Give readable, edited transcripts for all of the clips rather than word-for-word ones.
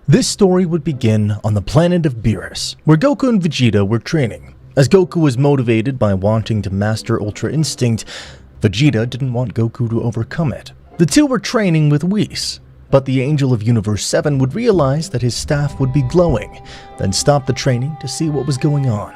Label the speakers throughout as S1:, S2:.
S1: This story would begin on the planet of Beerus, where Goku and Vegeta were training. As Goku was motivated by wanting to master Ultra Instinct, Vegeta didn't want Goku to overcome it. The two were training with Whis, but the Angel of Universe 7 would realize that his staff would be glowing, then stop the training to see what was going on.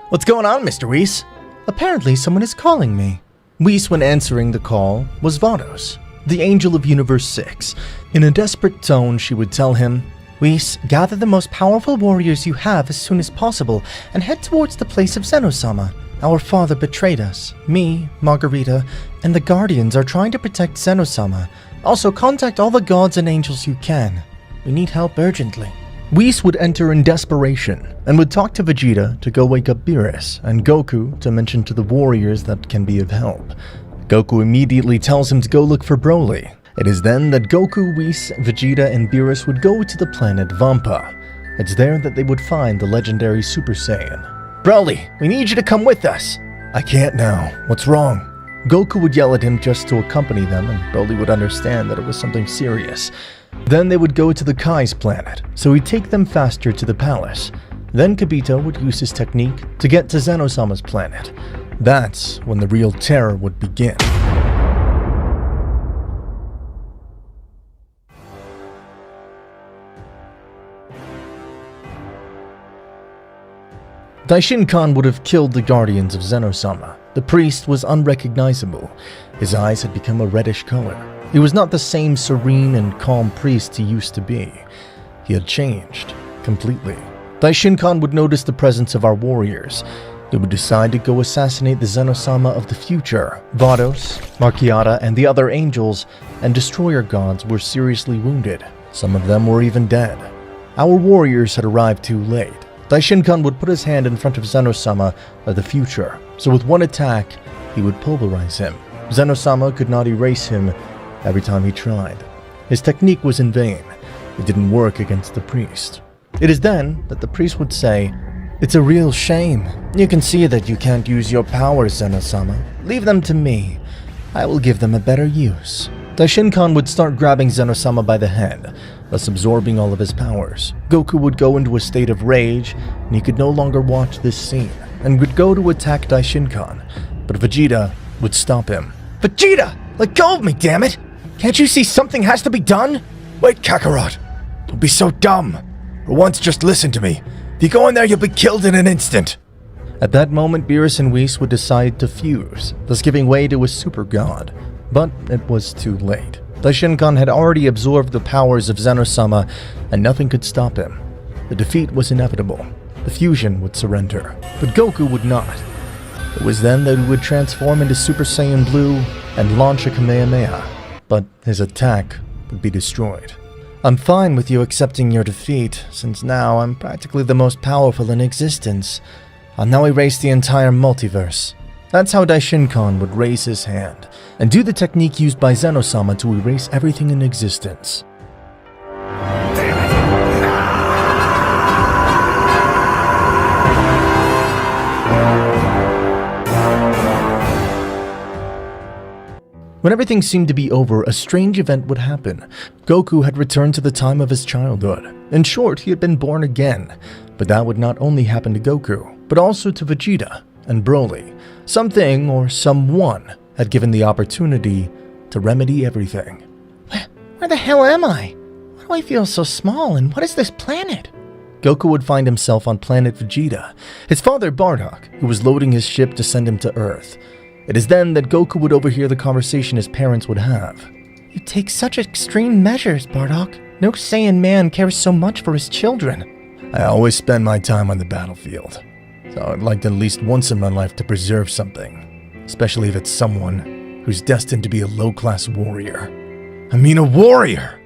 S1: "What's going on, Mr. Whis?" "Apparently someone is calling me." Whis, when answering the call, was Vados, the Angel of Universe 6. In a desperate tone, she would tell him, "Whis, gather the most powerful warriors you have as soon as possible and head towards the place of Zeno-sama. Our father betrayed us. Me, Margarita, and the Guardians are trying to protect Zeno-sama. Also, contact all the gods and angels you can. We need help urgently." Whis would enter in desperation and would talk to Vegeta to go wake up Beerus, and Goku to mention to the warriors that can be of help. Goku immediately tells him to go look for Broly. It is then that Goku, Whis, Vegeta, and Beerus would go to the planet Vampa. It's there that they would find the legendary Super Saiyan. "Broly, we need you to come with us." "I can't now. What's wrong?" Goku would yell at him just to accompany them, and Broly would understand that it was something serious. Then they would go to the Kai's planet, so he'd take them faster to the palace. Then Kibito would use his technique to get to Zeno-sama's planet. That's when the real terror would begin. Daishin-kan would have killed the guardians of Zeno-sama. The priest was unrecognizable. His eyes had become a reddish color. He was not the same serene and calm priest he used to be. He had changed completely. Daishin-kan would notice the presence of our warriors. He would decide to go assassinate the Zeno-sama of the future. Vados, Markiata, and the other angels and destroyer gods were seriously wounded. Some of them were even dead. Our warriors had arrived too late. Daishin-kan would put his hand in front of Zeno-sama of the future, so with one attack, he would pulverize him. Zeno-sama could not erase him every time he tried. His technique was in vain. It didn't work against the priest. It is then that the priest would say, "It's a real shame. You can see that you can't use your powers, Zeno-sama. Leave them to me. I will give them a better use." Daishin-kan would start grabbing Zeno-sama by the head, thus absorbing all of his powers. Goku would go into a state of rage, and he could no longer watch this scene, and would go to attack Daishin-kan, but Vegeta would stop him. "Vegeta! Let go of me, damn it! Can't you see something has to be done?" "Wait, Kakarot! Don't be so dumb! For once, just listen to me. If you go in there, you'll be killed in an instant." At that moment, Beerus and Whis would decide to fuse, thus giving way to a super god. But it was too late. Daishin-kan had already absorbed the powers of Zeno-sama, and nothing could stop him. The defeat was inevitable. The fusion would surrender, but Goku would not. It was then that he would transform into Super Saiyan Blue and launch a Kamehameha, but his attack would be destroyed. "I'm fine with you accepting your defeat, since now I'm practically the most powerful in existence. I'll now erase the entire multiverse." That's how Daishin-kan would raise his hand, and do the technique used by Zeno-sama to erase everything in existence. When everything seemed to be over, a strange event would happen. Goku had returned to the time of his childhood. In short, he had been born again. But that would not only happen to Goku, but also to Vegeta and Broly. Something or someone had given the opportunity to remedy everything. Where the hell am I? Why do I feel so small, and what is this planet? Goku would find himself on planet Vegeta, his father Bardock, who was loading his ship to send him to Earth. It is then that Goku would overhear the conversation his parents would have. "You take such extreme measures, Bardock. No Saiyan man cares so much for his children." "I always spend my time on the battlefield. So I'd like at least once in my life to preserve something, especially if it's someone who's destined to be a low-class warrior. I mean a warrior!"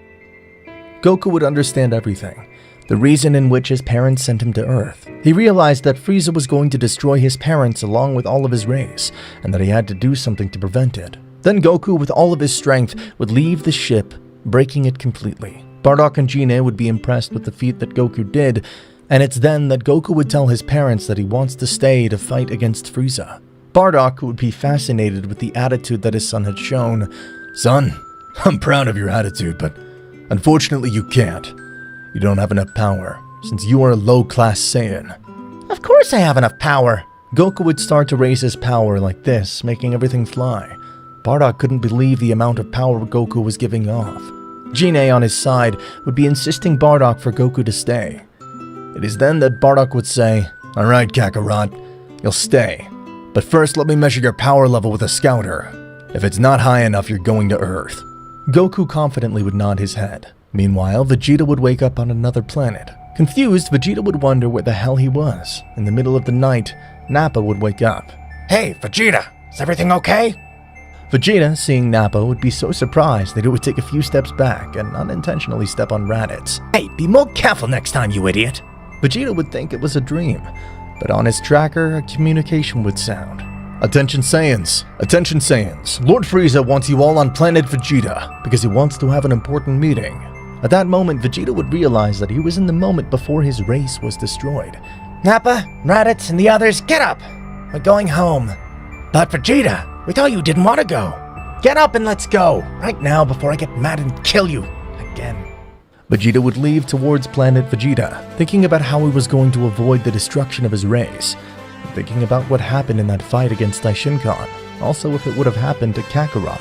S1: Goku would understand everything, the reason in which his parents sent him to Earth. He realized that Frieza was going to destroy his parents along with all of his race, and that he had to do something to prevent it. Then Goku, with all of his strength, would leave the ship, breaking it completely. Bardock and Gine would be impressed with the feat that Goku did, and it's then that Goku would tell his parents that he wants to stay to fight against Frieza. Bardock would be fascinated with the attitude that his son had shown. "Son, I'm proud of your attitude, but unfortunately you can't. You don't have enough power, since you are a low-class Saiyan. Of course I have enough power. Goku would start to raise his power like this, making everything fly. Bardock couldn't believe the amount of power Goku was giving off. Gine, on his side, would be insisting Bardock for Goku to stay. It is then that Bardock would say, "Alright, Kakarot, you'll stay. But first let me measure your power level with a scouter. If it's not high enough, you're going to Earth." Goku confidently would nod his head. Meanwhile, Vegeta would wake up on another planet. Confused, Vegeta would wonder where the hell he was. In the middle of the night, Nappa would wake up. "Hey, Vegeta, is everything okay?" Vegeta, seeing Nappa, would be so surprised that he would take a few steps back and unintentionally step on Raditz. "Hey, be more careful next time, you idiot!" Vegeta would think it was a dream, but on his tracker, a communication would sound. "Attention Saiyans! Attention Saiyans! Lord Frieza wants you all on planet Vegeta because he wants to have an important meeting." At that moment, Vegeta would realize that he was in the moment before his race was destroyed. "Nappa, Raditz, and the others, get up! We're going home." "But Vegeta, we thought you didn't want to go." "Get up and let's go, right now before I get mad and kill you again." Vegeta would leave towards planet Vegeta, thinking about how he was going to avoid the destruction of his race, and thinking about what happened in that fight against Daishinkan, also if it would have happened to Kakarot,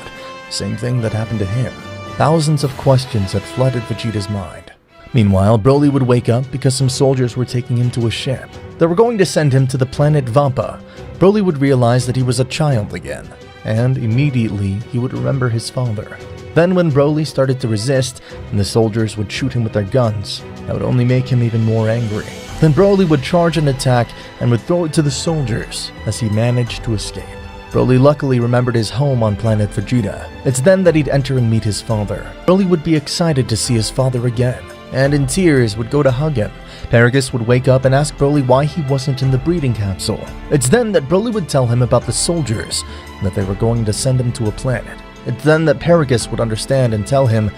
S1: same thing that happened to him. Thousands of questions had flooded Vegeta's mind. Meanwhile, Broly would wake up because some soldiers were taking him to a ship. They were going to send him to the planet Vampa. Broly would realize that he was a child again, and immediately he would remember his father. Then when Broly started to resist and the soldiers would shoot him with their guns, that would only make him even more angry. Then Broly would charge an attack and would throw it to the soldiers as he managed to escape. Broly luckily remembered his home on planet Vegeta. It's then that he'd enter and meet his father. Broly would be excited to see his father again, and in tears would go to hug him. Paragus would wake up and ask Broly why he wasn't in the breeding capsule. It's then that Broly would tell him about the soldiers and that they were going to send him to a planet. It's then that Paragus would understand and tell him,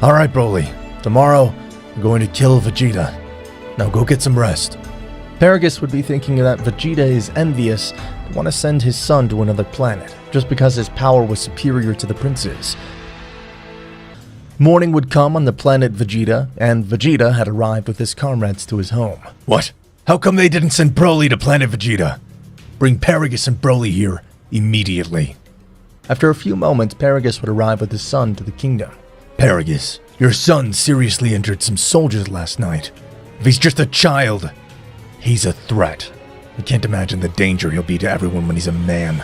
S1: "Alright Broly, tomorrow we're going to kill Vegeta. Now go get some rest." Paragus would be thinking that Vegeta is envious and want to send his son to another planet, just because his power was superior to the prince's. Morning would come on the planet Vegeta, and Vegeta had arrived with his comrades to his home. "What? How come they didn't send Broly to planet Vegeta? Bring Paragus and Broly here immediately." After a few moments, Paragus would arrive with his son to the kingdom. "Paragus, your son seriously injured some soldiers last night. If he's just a child, he's a threat. I can't imagine the danger he'll be to everyone when he's a man.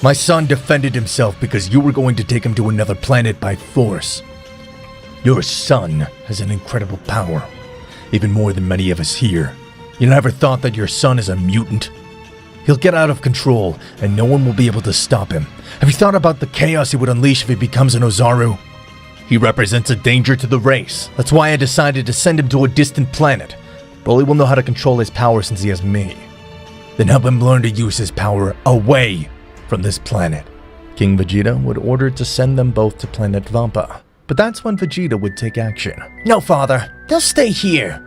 S1: My son defended himself because you were going to take him to another planet by force. Your son has an incredible power, even more than many of us here. You never thought that your son is a mutant? He'll get out of control, and no one will be able to stop him. Have you thought about the chaos he would unleash if he becomes an Ozaru? He represents a danger to the race. That's why I decided to send him to a distant planet. Broly will know how to control his power since he has me. Then help him learn to use his power away from this planet." King Vegeta would order to send them both to planet Vampa. But that's when Vegeta would take action. "No, father. They'll stay here."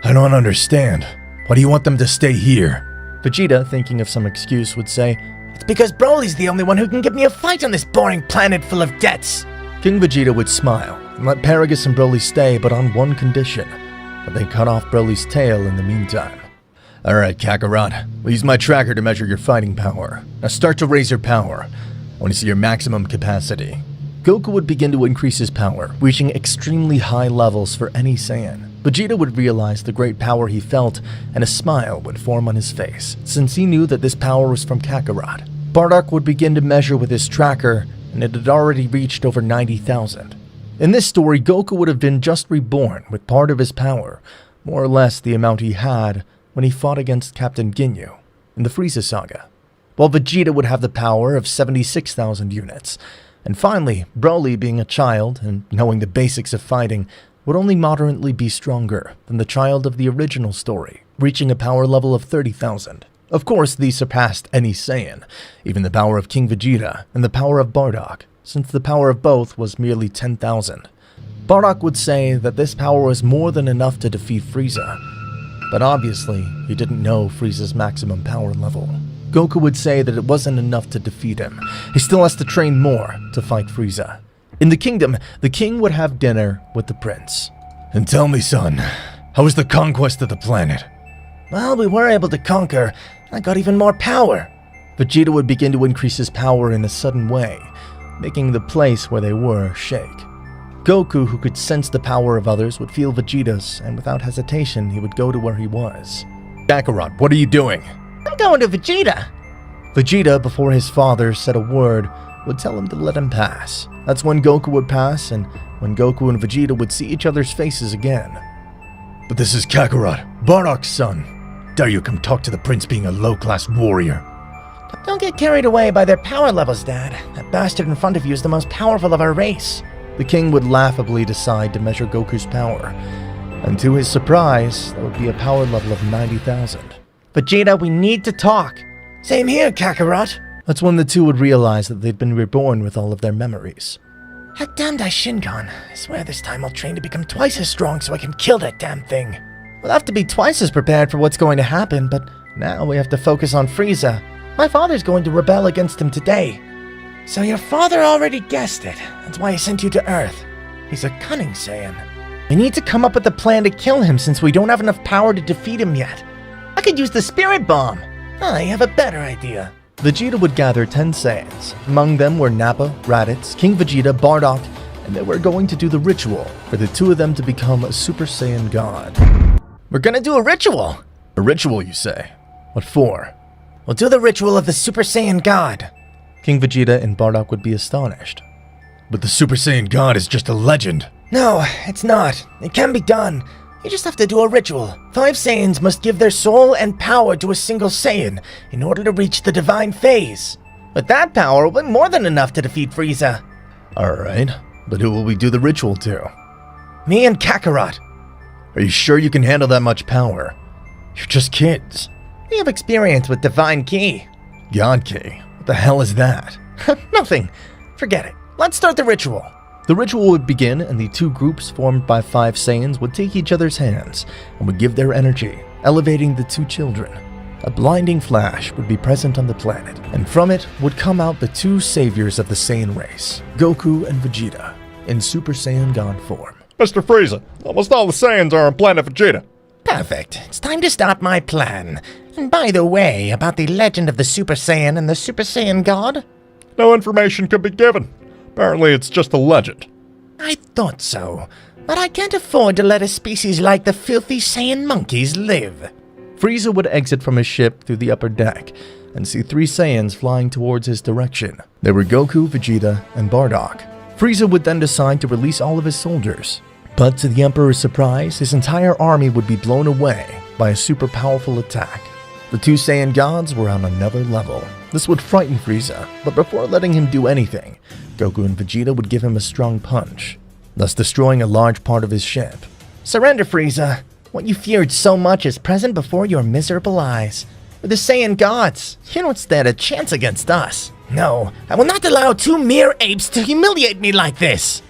S1: "I don't understand. Why do you want them to stay here?" Vegeta, thinking of some excuse, would say, "It's because Broly's the only one who can give me a fight on this boring planet full of debts." King Vegeta would smile and let Paragus and Broly stay, but on one condition, that they cut off Broly's tail in the meantime. "Alright, Kakarot, we'll use my tracker to measure your fighting power. Now start to raise your power. I want to see your maximum capacity." Goku would begin to increase his power, reaching extremely high levels for any Saiyan. Vegeta would realize the great power he felt, and a smile would form on his face, since he knew that this power was from Kakarot. Bardock would begin to measure with his tracker, and it had already reached over 90,000. In this story, Goku would have been just reborn with part of his power, more or less the amount he had when he fought against Captain Ginyu in the Frieza saga, while Vegeta would have the power of 76,000 units. And finally, Broly, being a child and knowing the basics of fighting, would only moderately be stronger than the child of the original story, reaching a power level of 30,000. Of course, these surpassed any Saiyan, even the power of King Vegeta and the power of Bardock, since the power of both was merely 10,000. Bardock would say that this power was more than enough to defeat Frieza, but obviously, he didn't know Frieza's maximum power level. Goku would say that it wasn't enough to defeat him. He still has to train more to fight Frieza. In the kingdom, the king would have dinner with the prince. "And tell me, son, How was the conquest of the planet?
S2: Well, we were able to conquer. I got even more power.
S1: Vegeta would begin to increase his power in a sudden way, making the place where they were shake. Goku, who could sense the power of others, would feel Vegeta's, and without hesitation, he would go to where he was. Kakarot, what are you doing?
S2: I'm going to Vegeta.
S1: Vegeta, before his father said a word, would tell him to let him pass. That's when Goku would pass, and when Goku and Vegeta would see each other's faces again. But this is Kakarot, Bardock's son. Dare you come talk to the prince being a low-class warrior?
S2: Don't get carried away by their power levels, Dad. That bastard in front of you is the most powerful of our race.
S1: The king would laughably decide to measure Goku's power, and to his surprise, that would be a power level of 90,000.
S2: Vegeta, we need to talk. Same here, Kakarot.
S1: That's when the two would realize that they'd been reborn with all of their memories.
S2: That damned Shingon. I swear this time I'll train to become twice as strong so I can kill that damn thing.
S1: We'll have to be twice as prepared for what's going to happen, but now we have to focus on Frieza.
S2: My father's going to rebel against him today. So your father already guessed it. That's why he sent you to Earth. He's a cunning Saiyan. We need to come up with a plan to kill him since we don't have enough power to defeat him yet. I could use the Spirit Bomb. I have a better idea.
S1: Vegeta would gather 10 Saiyans. Among them were Nappa, Raditz, King Vegeta, Bardock, and they were going to do the ritual for the two of them to become a Super Saiyan God.
S2: We're gonna do a ritual.
S1: A ritual, you say? What for?
S2: We'll do the ritual of the Super Saiyan God.
S1: King Vegeta and Bardock would be astonished. But the Super Saiyan God is just a legend.
S2: No, it's not. It can be done. You just have to do a ritual. 5 Saiyans must give their soul and power to a single Saiyan in order to reach the divine phase. With that power, will be more than enough to defeat Frieza.
S1: Alright, but who will we do the ritual to?
S2: Me and Kakarot.
S1: Are you sure you can handle that much power? You're just kids.
S2: We have experience with Divine Ki.
S1: God Ki? What the hell is that?
S2: Nothing. Forget it. Let's start the ritual.
S1: The ritual would begin, and the two groups formed by 5 Saiyans would take each other's hands and would give their energy, elevating the two children. A blinding flash would be present on the planet, and from it would come out the two saviors of the Saiyan race, Goku and Vegeta, in Super Saiyan God form.
S3: Mr. Frieza, almost all the Saiyans are on planet Vegeta.
S2: Perfect. It's time to start my plan. And by the way, about the legend of the Super Saiyan and the Super Saiyan God?
S3: No information could be given. Apparently it's just a legend.
S2: I thought so. But I can't afford to let a species like the filthy Saiyan monkeys live.
S1: Frieza would exit from his ship through the upper deck and see 3 Saiyans flying towards his direction. They were Goku, Vegeta, and Bardock. Frieza would then decide to release all of his soldiers. But to the Emperor's surprise, his entire army would be blown away by a super powerful attack. The 2 Saiyan gods were on another level. This would frighten Frieza, but before letting him do anything, Goku and Vegeta would give him a strong punch, thus destroying a large part of his ship.
S2: Surrender, Frieza. What you feared so much is present before your miserable eyes. We're the Saiyan gods. You don't stand a chance against us. No, I will not allow 2 mere apes to humiliate me like this.